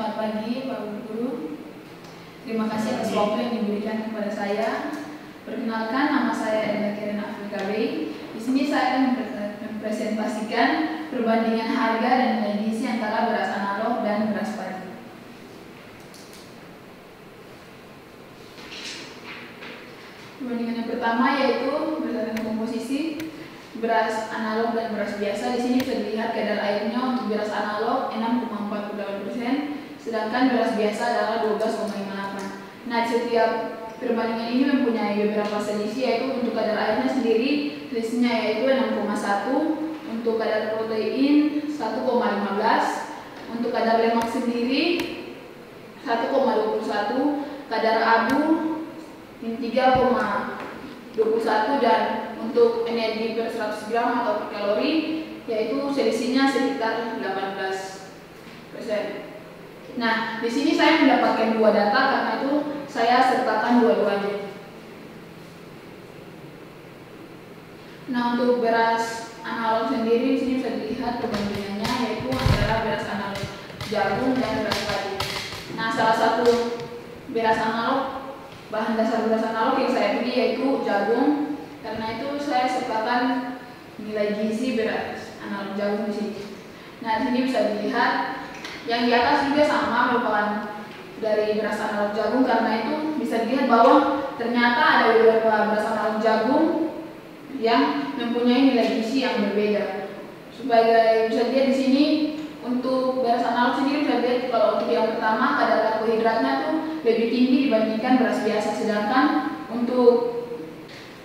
Selamat pagi Pak Guru. Terima kasih atas waktu yang diberikan kepada saya. Perkenalkan, nama saya Enda Karen Afrika Bey. Di sini saya akan mempresentasikan perbandingan harga dan nilai gizi antara beras analog dan beras padi. Perbandingan yang pertama yaitu berdasarkan komposisi beras analog dan beras biasa. Di sini bisa dilihat kadar airnya untuk beras analog 6,48%, sedangkan beras biasa adalah 12,58. Nah, setiap perbandingan ini mempunyai beberapa selisih, yaitu untuk kadar airnya sendiri selisihnya yaitu 6,1, untuk kadar protein 1,15, untuk kadar lemak sendiri 1,21, kadar abu 3,21, dan untuk energi per 100 gram atau per kalori yaitu selisihnya sekitar 18%. Nah, di sini saya mendapatkan dua data, karena itu saya sertakan dua-duanya. Nah, untuk beras analog sendiri di sini bisa dilihat perbandingannya yaitu antara beras analog jagung dan beras padi. Nah, salah satu beras analog, bahan dasar beras analog yang saya pilih yaitu jagung, karena itu saya sertakan nilai gizi beras analog jagung di sini. Nah, di sini bisa dilihat yang di atas juga sama, merupakan dari beras analog jagung, karena itu bisa dilihat bahwa ternyata ada beberapa beras analog jagung yang mempunyai nilai gizi yang berbeda. Sebagai bisa dilihat di sini untuk beras analog sendiri bisa dilihat kalau untuk yang pertama kadar karbohidratnya tuh lebih tinggi dibandingkan beras biasa, sedangkan untuk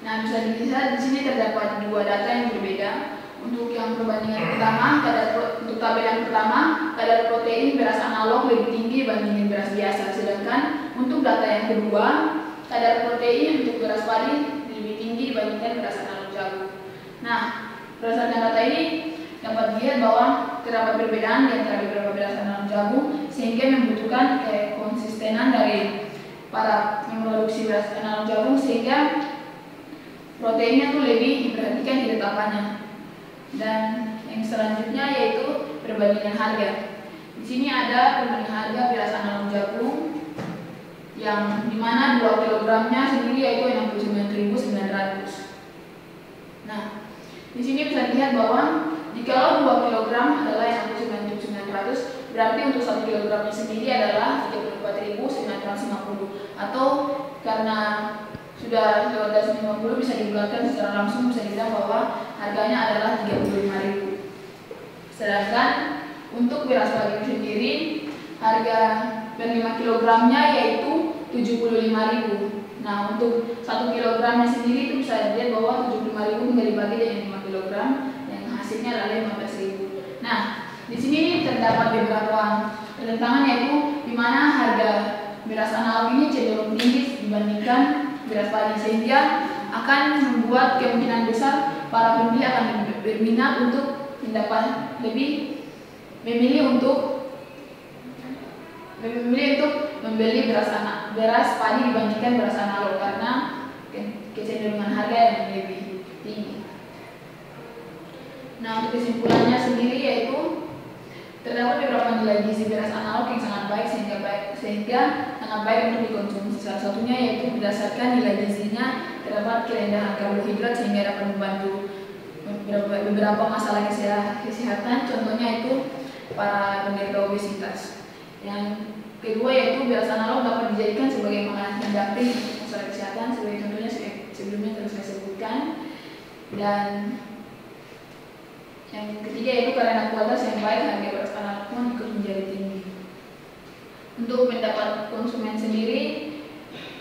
bisa dilihat di sini terdapat dua data yang berbeda. Untuk yang perbandingan pertama, untuk tabel yang pertama, kadar protein beras analog lebih tinggi dibandingkan beras biasa, sedangkan untuk data yang kedua, kadar protein untuk beras padi lebih tinggi dibandingkan beras analog jagung. Nah, berdasarkan data ini dapat dilihat bahwa terdapat perbedaan di antara beberapa beras analog jagung, sehingga membutuhkan konsistenan dari para memproduksi beras analog jagung sehingga proteinnya tuh lebih diperhatikan di tetapannya. Dan yang selanjutnya yaitu perbandingan harga. Di sini ada perbandingan harga beras analog jagung yang dimana 2 kilogramnya sendiri yaitu 69.900. Nah, di sini bisa dilihat bahwa jika 2 kilogram adalah 69.900, berarti untuk 1 kilogramnya sendiri adalah 34.950, atau karena sudah 250 bisa dibulatkan secara langsung, bisa dibilang bahwa harganya adalah 35.000. Sedangkan untuk beras padi sendiri harga per 5 kilogramnya yaitu 75.000. Nah, untuk 1 kilogramnya sendiri itu bisa dilihat bahwa 75.000 hingga dibagi dengan 5 kilogram yang hasilnya adalah 15.000. Nah, di sini terdapat beberapa pertentangan, yaitu di mana harga beras analog ini cenderung tinggi dibandingkan beras padi, sehingga akan membuat kemungkinan besar para pembeli akan berminat untuk mendapat memilih untuk membeli beras padi dibandingkan beras analog, karena kecenderungan harga yang lebih tinggi. Nah, untuk kesimpulannya sendiri yaitu terdapat beberapa nilai gizi beras analog yang sangat baik sehingga sangat baik untuk dikonsumsi. Salah satunya yaitu berdasarkan nilai gizinya terdapat kerendahan karbohidrat sehingga dapat membantu beberapa masalah kesehatan, contohnya itu para penderita obesitas. Yang kedua yaitu beras analog dapat dijadikan sebagai makanan pendamping masalah kesehatan, sebagai contohnya sebelumnya telah saya sebutkan. Dan yang ketiga yaitu karena kualitas yang baik, harga beras analog pun ikut menjadi tinggi. Untuk pendapat konsumen sendiri,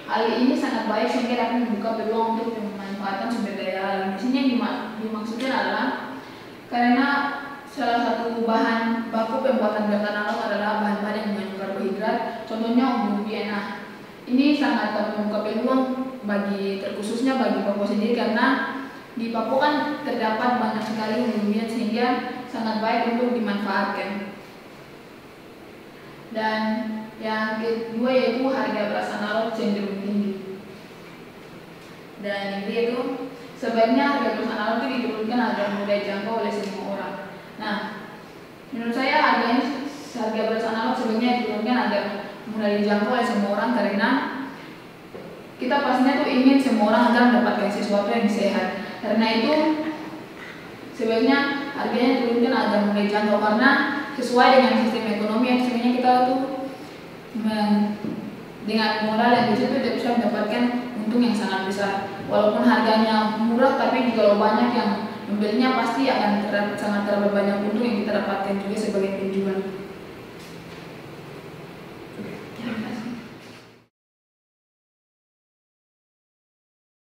hal ini sangat baik sehingga dapat membuka peluang untuk pemanfaatan sumber daya alam. Di sini yang dimaksudkan adalah karena salah satu bahan baku pembuatan beras analog adalah bahan-bahan yang mengandung karbohidrat, contohnya umbi-umbian. Nah, ini sangat dapat membuka peluang terkhususnya bagi Papua sendiri, karena di Papua kan terdapat banyak sekali umbi-umbian sehingga sangat baik untuk dimanfaatkan. Dan yang kedua yaitu harga beras analog cenderung tinggi. Dan yang ketiga itu sebaiknya harga beras analog itu diturunkan agar mudah dijangkau oleh semua orang. Nah, menurut saya harganya harga beras analog sebenarnya diturunkan agar mudah dijangkau oleh semua orang, karena kita pastinya tuh ingin semua orang agar mendapatkan sesuatu yang sehat. Karena itu sebenarnya harganya diturunkan agar mudah dijangkau, karena sesuai dengan sistem ekonomi yang sebenarnya kita tuh dengan modal yang kecil itu bisa mendapatkan untung yang sangat besar. Walaupun harganya murah, tapi kalau banyak yang membelinya pasti akan sangat terlalu banyak untung yang kita dapatkan juga sebagai penjual.